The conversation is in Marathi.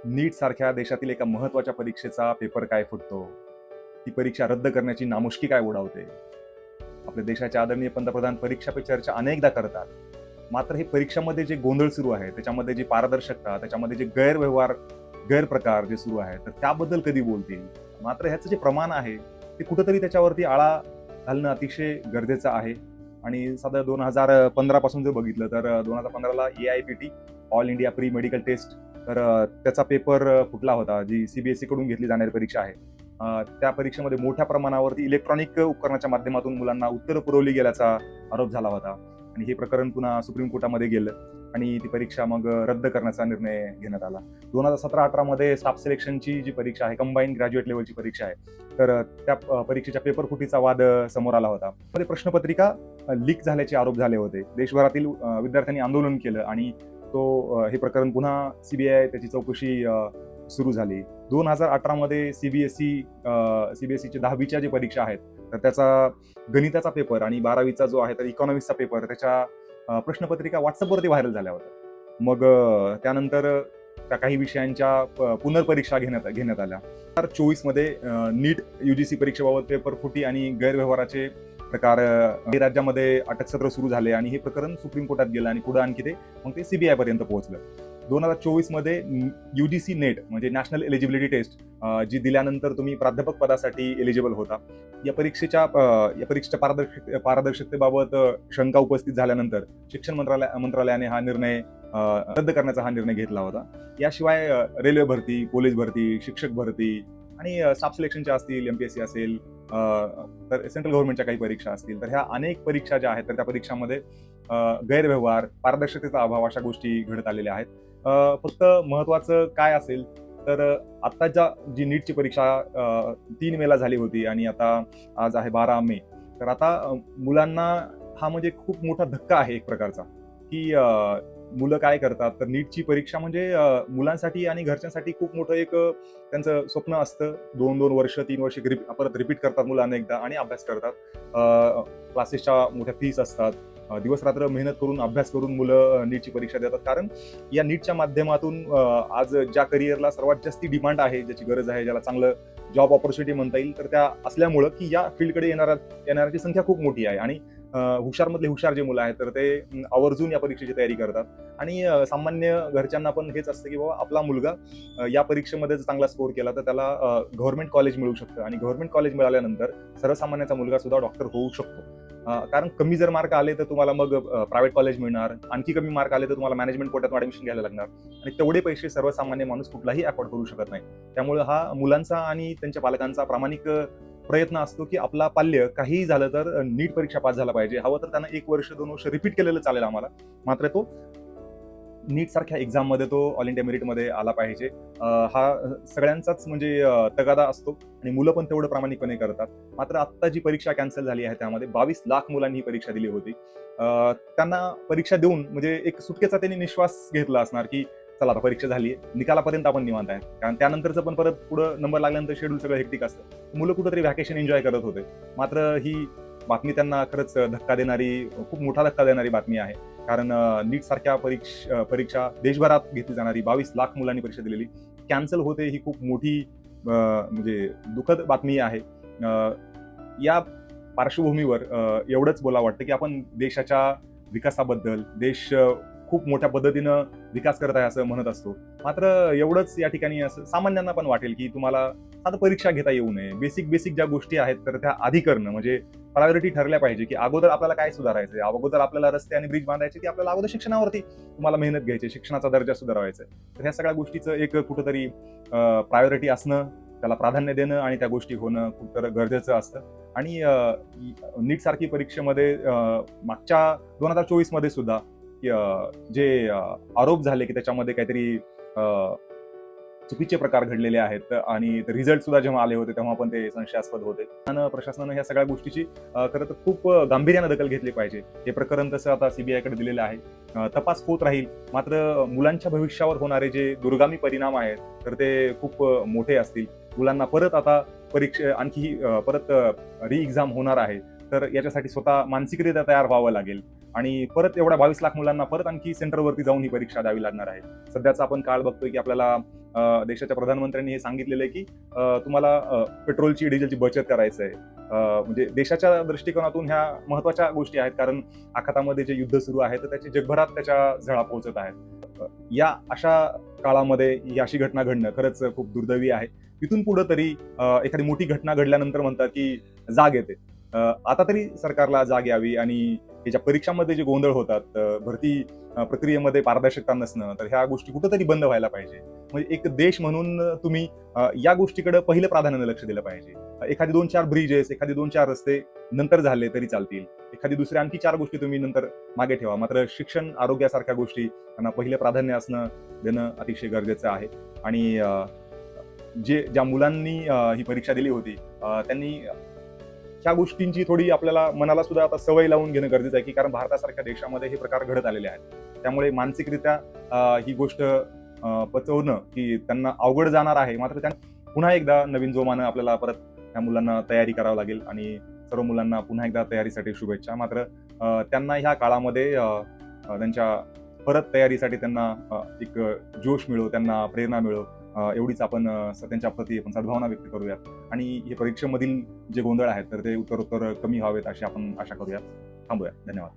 नीट सारख्या देशातील एका महत्त्वाच्या परीक्षेचा पेपर काय फुटतो? ती परीक्षा रद्द करण्याची नामुष्की काय उडावते? आपल्या देशाचे आदरणीय पंतप्रधान परीक्षा पे चर्चा अनेकदा करतात. मात्र हे परीक्षामध्ये जे गोंधळ सुरू आहे, त्याच्यामध्ये जी पारदर्शकता, त्याच्यामध्ये जे गैरव्यवहार, गैरप्रकार जे सुरू आहेत, तर त्याबद्दल कधी बोलतील? मात्र ह्याचं जे प्रमाण आहे, ते कुठेतरी त्याच्यावरती आळा घालणं अतिशय गरजेचं आहे. आणि साधारण 2015 पासून जर बघितलं तर 2015ला AIPT all India pre medical test तर त्याचा पेपर फुटला होता, जी CBSE कडून घेतली जाणारी परीक्षा आहे. त्या परीक्षेमध्ये मोठ्या प्रमाणावरती इलेक्ट्रॉनिक उपकरणाच्या माध्यमातून मुलांना उत्तरं पुरवली गेल्याचा आरोप झाला होता आणि हे प्रकरण पुन्हा सुप्रीम कोर्टामध्ये गेलं आणि ती परीक्षा मग रद्द करण्याचा निर्णय घेण्यात आला. 2017-18 मध्ये स्टाफ सिलेक्शनची जी परीक्षा आहे, कंबाईन ग्रॅज्युएट लेवलची परीक्षा आहे, तर त्या परीक्षेच्या पेपर फुटीचा वाद समोर आला होता. मध्ये प्रश्नपत्रिका लीक झाल्याचे आरोप झाले होते. देशभरातील विद्यार्थ्यांनी आंदोलन केलं आणि हे प्रकरण पुन्हा CBI त्याची चौकशी सुरू झाली. 2018 मध्ये CBSEची 10वीच्या जी परीक्षा आहेत, तर त्याचा गणिताचा पेपर आणि 12वीचा जो आहे तर इकॉनॉमिक्सचा पेपर त्याच्या प्रश्नपत्रिका WhatsAppवरती व्हायरल झाल्या होत्या. मग त्यानंतर त्या काही विषयांच्या पुनर्परीक्षा घेण्यात आल्या. 2024 मध्ये नीट UGC परीक्षेबाबत पेपर फुटी आणि गैरव्यवहाराचे प्रकार राज्यामध्ये अटकसत्र सुरू झाले आणि हे प्रकरण सुप्रीम कोर्टात गेलं आणि पुढे आणखी ते CBI पर्यंत पोहोचलं. 2024 मध्ये UGC नेट म्हणजे नॅशनल एलिजिबिलिटी टेस्ट जी दिल्यानंतर तुम्ही प्राध्यापक पदासाठी एलिजिबल होता. या परीक्षेच्या पारदर्शकतेबाबत शंका उपस्थित झाल्यानंतर शिक्षण मंत्रालयाने हा निर्णय रद्द करण्याचा हा निर्णय घेतला होता. याशिवाय रेल्वे भरती, पोलीस भरती, शिक्षक भरती आणि स्टाफ सिलेक्शनच्या असतील, MPSC असेल, तर सेंट्रल गव्हर्नमेंटच्या काही परीक्षा असतील, तर ह्या अनेक परीक्षा ज्या आहेत तर त्या परीक्षांमध्ये गैरव्यवहार, पारदर्शकतेचा अभाव अशा गोष्टी घडत आलेल्या आहेत. फक्त महत्वाचं काय असेल तर आत्ताच्या जी नीटची परीक्षा 3 मेला झाली होती आणि आता आज आहे 12 मे. तर आता मुलांना हा म्हणजे खूप मोठा धक्का आहे एक प्रकारचा, की मुलं काय करतात तर नीटची परीक्षा म्हणजे मुलांसाठी आणि घरच्यांसाठी खूप मोठं एक त्यांचं स्वप्न असतं. 2-2 वर्ष, 3 वर्ष परत रिपीट करतात मुलं अनेकदा आणि अभ्यास करतात. क्लासेसच्या मोठ्या फीस असतात. दिवस-रात्र मेहनत करून, अभ्यास करून मुलं नीटची परीक्षा देतात. कारण या नीटच्या माध्यमातून आज ज्या करिअरला सर्वात जास्त डिमांड आहे, ज्याची गरज आहे, ज्याला चांगलं जॉब ऑपॉर्च्युनिटी म्हणता येईल, तर त्या असल्यामुळं की या फील्डकडे येणाऱ्याची संख्या खूप मोठी आहे आणि हुशारमधले हुशार जे मुलं आहेत, तर ते आवर्जून या परीक्षेची तयारी करतात आणि सामान्य घरच्यांना पण हेच असतं, की बाबा आपला मुलगा या परीक्षेमध्ये जर चांगला स्कोर केला, तर त्याला गव्हर्नमेंट कॉलेज मिळू शकतं आणि गव्हर्नमेंट कॉलेज मिळाल्यानंतर सर्वसामान्याचा मुलगा सुद्धा डॉक्टर होऊ शकतो. कारण कमी जर मार्क आले तर तुम्हाला मग प्रायव्हेट कॉलेज मिळणार, आणखी कमी मार्क आले तर तुम्हाला मॅनेजमेंट कोट्यात ऍडमिशन घ्यायला लागणार आणि तेवढे पैसे सर्वसामान्य माणूस कुठलाही अफोर्ड करू शकत नाही. त्यामुळे हा मुलांचा आणि त्यांच्या पालकांचा प्रामाणिक प्रयत्न असतो, की आपला पाल्य काहीही झालं तर नीट परीक्षा पास झाला पाहिजे. हवं तर त्यांना 1 वर्ष 2 वर्ष रिपीट केलेलं चालेल आम्हाला. मात्र तो नीट सारख्या एक्झाममध्ये तो ऑल इंडिया मेरिटमध्ये आला पाहिजे. हा सगळ्यांचाच म्हणजे तगादा असतो आणि मुलं पण तेवढं प्रामाणिकपणे करतात. मात्र आत्ता जी परीक्षा कॅन्सल झाली आहे त्यामध्ये 22 लाख मुलांनी ही परीक्षा दिली होती. त्यांना परीक्षा देऊन म्हणजे एक सुटकेचा त्यांनी निश्वास घेतला असणार, की चला आता परीक्षा झाली आहे, निकालापर्यंत आपण निवांत आहे. कारण त्यानंतरचं पण परत पुढं नंबर लागल्यानंतर शेड्यूल सगळं हेक्टिक असतं. मुलं कुठेतरी व्हॅकेशन एन्जॉय करत होते. मात्र ही बातमी त्यांना खरंच धक्का देणारी, खूप मोठा धक्का देणारी बातमी आहे. कारण नीट सारख्या परीक्षा देशभरात घेतली जाणारी 22 लाख मुलांनी परीक्षा दिलेली कॅन्सल होते, ही खूप मोठी म्हणजे दुःखद बातमी आहे. या पार्श्वभूमीवर एवढंच बोलावं वाटतं, की आपण देशाच्या विकासाबद्दल देश खूप मोठ्या पद्धतीनं विकास करत आहे असं म्हणत असतो. मात्र एवढंच या ठिकाणी असं सामान्यांना पण वाटेल, की तुम्हाला साधं परीक्षा घेता येऊ नये. बेसिक ज्या गोष्टी आहेत तर त्या आधी करणं म्हणजे प्रायोरिटी ठरल्या पाहिजे, की अगोदर आपल्याला काय सुधारायचंय, अगोदर आपल्याला रस्ते आणि ब्रिज बांधायचे, की आपल्याला अगोदर शिक्षणावरती तुम्हाला मेहनत घ्यायची, शिक्षणाचा दर्जा सुधारायचा आहे. तर ह्या सगळ्या गोष्टीचं एक कुठंतरी प्रायोरिटी असणं, त्याला प्राधान्य देणं आणि त्या गोष्टी होणं खूप तर गरजेचं असतं. आणि नीट सारखी परीक्षेमध्ये मागच्या 2024 मध्ये सुद्धा जे आरोप झाले, की त्याच्यामध्ये काहीतरी चुकीचे प्रकार घडलेले आहेत आणि रिझल्ट सुद्धा जेव्हा आले होते तेव्हा पण ते संशयास्पद होते. आणि प्रशासनानं ह्या सगळ्या गोष्टीची खरं तर खूप गांभीर्यानं दखल घेतली पाहिजे. हे प्रकरण तसं आता CBI कडे दिलेलं आहे. तपास होत राहील. मात्र मुलांच्या भविष्यावर होणारे जे दुर्गामी परिणाम आहेत तर ते खूप मोठे असतील. मुलांना परत आता आणखी परत री एक्झाम होणार आहे. तर याच्यासाठी स्वतः मानसिकरित्या तयार व्हावं लागेल आणि परत एवढ्या 22 लाख मुलांना परत आणखी सेंटरवरती जाऊन ही परीक्षा द्यावी लागणार आहे. सध्याचा आपण काळ बघतोय, की आपल्याला देशाच्या प्रधानमंत्र्यांनी हे सांगितलेलं आहे की तुम्हाला पेट्रोलची डिझेलची बचत करायचं आहे. म्हणजे देशाच्या दृष्टिकोनातून ह्या महत्वाच्या गोष्टी आहेत, कारण आखातामध्ये जे युद्ध सुरू आहे तर त्याची जगभरात त्याच्या झळा पोहोचत आहेत. या अशा काळामध्ये ही अशी घटना घडणं खरंच खूप दुर्दैवी आहे. तिथून पुढे तरी एखादी मोठी घटना घडल्यानंतर म्हणतात की जाग येते. आता तरी सरकारला जाग यावी आणि त्याच्या परीक्षांमध्ये जे गोंधळ होतात, भरती प्रक्रियेमध्ये पारदर्शकता नसणं, तर ह्या गोष्टी कुठेतरी बंद व्हायला पाहिजे. म्हणजे एक देश म्हणून तुम्ही या गोष्टीकडे पहिलं प्राधान्याने लक्ष दिलं पाहिजे. एखादी 2-4 ब्रिजेस, एखादी 2-4 रस्ते नंतर झाले तरी चालतील. एखादी दुसरी आणखी 4 गोष्टी तुम्ही नंतर मागे ठेवा. मात्र शिक्षण, आरोग्यासारख्या गोष्टी त्यांना पहिलं प्राधान्य देणं अतिशय गरजेचं आहे. आणि ज्या मुलांनी ही परीक्षा दिली होती, त्यांनी ह्या गोष्टींची थोडी आपल्याला मनाला सुद्धा आता सवय लावून घेणं गरजेचं आहे, की कारण भारतासारख्या देशामध्ये हे प्रकार घडत आलेले आहेत. त्यामुळे मानसिकरित्या ही गोष्ट पचवणं की त्यांना अवघड जाणार आहे. मात्र त्यांना पुन्हा एकदा नवीन जोमानं आपल्याला परत त्या मुलांना तयारी करावी लागेल आणि सर्व मुलांना पुन्हा एकदा तयारीसाठी शुभेच्छा. मात्र त्यांना ह्या काळामध्ये त्यांच्या परत तयारीसाठी त्यांना एक जोश मिळो, त्यांना प्रेरणा मिळो, एवढीच आपण त्यांच्या प्रती आपण सद्भावना व्यक्त करूयात. आणि हे परीक्षेमधील जे गोंधळ आहेत तर ते उत्तरोत्तर कमी व्हावेत अशी आपण आशा करूयात. थांबूया. धन्यवाद.